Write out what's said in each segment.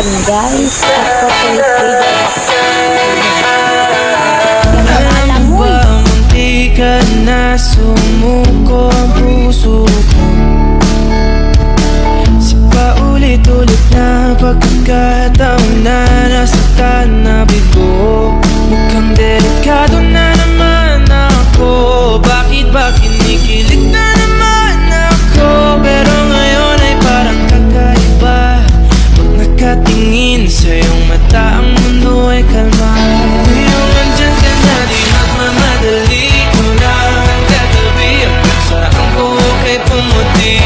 Ayan guys, ako Alam mo ba, munti ka na sumuko ang puso ko. Sa paulit-ulit na pagkakataon na nasaktan na bigo. Mukhang delikado na naman ako. Bakit ba kinikilig na naman ako? Pero ngayon ay parang kakaiba. Pag nakatingin sa iyong mata, ang mundo ay kalma. Ngayong andyan ka na, di magmamadali ko na ang katabi. Hanggang saan ko kay pumuti.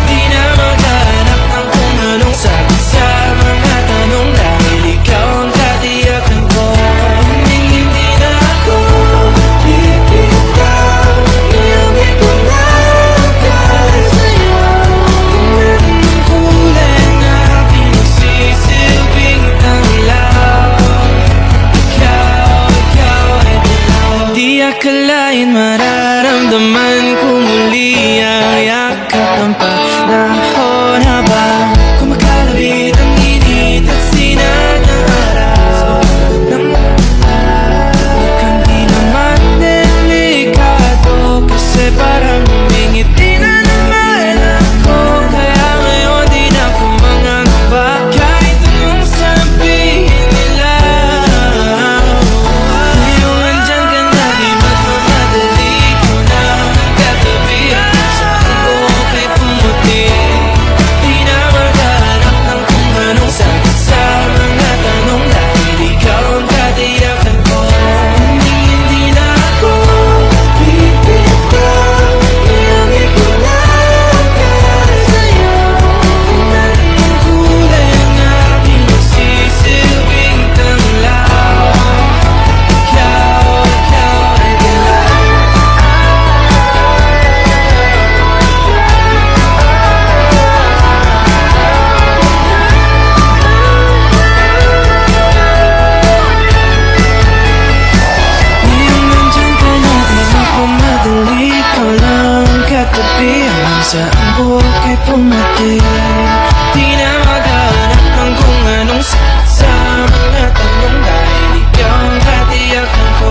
Di na maghanap ng kung anong sabi sa mga tanong. Dahil ikaw ang katiyakan ko. Hindi na ako bibitaw. Iyabi ko na dahil sa'yo. Kung meron ng kulay na pinagsisilbing tanglaw. Ikaw ay dilaw. Di akalain mararamdaman ko muli ang yakap ng panahon habang kumakalabit ang init at sinag ng araw. Mukhang di naman delikado kasi parang humingiti na naman ako. Kaya ngayon di na ako mangangamba kahit anong sabihin nila. Ngayong andyan ka na, di magmamadali ko na ang katabi. Hanggang saan ko kay pumuti. Di na maghanap ng kung anong sagot sa mga tanong. Dahil ikaw ang katiyakan ko. Hindi na ako bibitaw. Iyabi ko na dahil sa'yo. Kung meron ng kulay ang aking magsisilbing tanglaw. Ikaw ay dilaw. Ngayong nandyan ka na, di magmamadali ko lang katabi. Hanggang saan buhok ay pumati. Di na maghanap ng kung anong sagot sa mga tanong. Dahil ikaw ang katiyakan ko.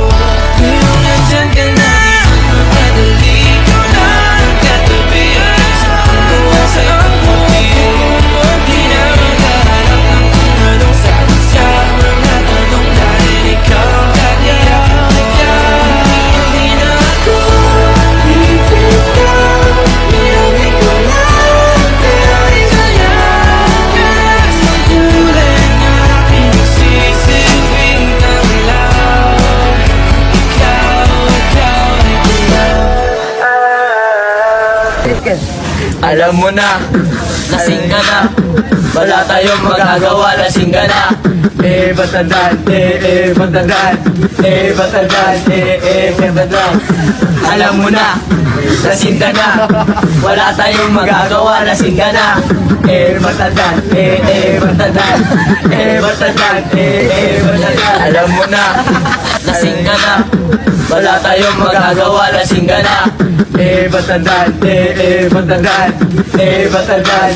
Ngayong nandyan ka na, di magmamadali ko lang katabi. Hanggang saan buhok ay pumati. Di na maghanap ng kung anong sagot sa mga tanong. Dahil ikaw ang katiyakan ko. Hindi na ako bibitaw. Iyabi ko na dahil sa'yo. Kalas ng kulay ang aking magsisilbing tanglaw. Ikaw ay dilaw. Alam mo na, lasing ka na. Wala tayong magagawa, lasing ka na. Batandaan, batandaan, batandaan, batandaan. Alam mo na, lasing ka na. Wala tayong magagawa, lasing ka na. Batandaan, batandaan, batandaan, batandaan. Alam mo na, lasing ka na. Wala tayong magagawa, lasing ka na. Batandaan, batandaan, batandaan,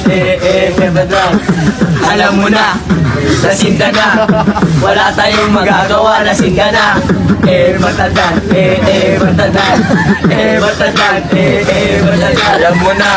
batandaan. Alam mo na, lasing ka na. Wala tayong magagawa, lasing ka na. Batandaan, batandaan, batandaan, batandaan. Alam mo na.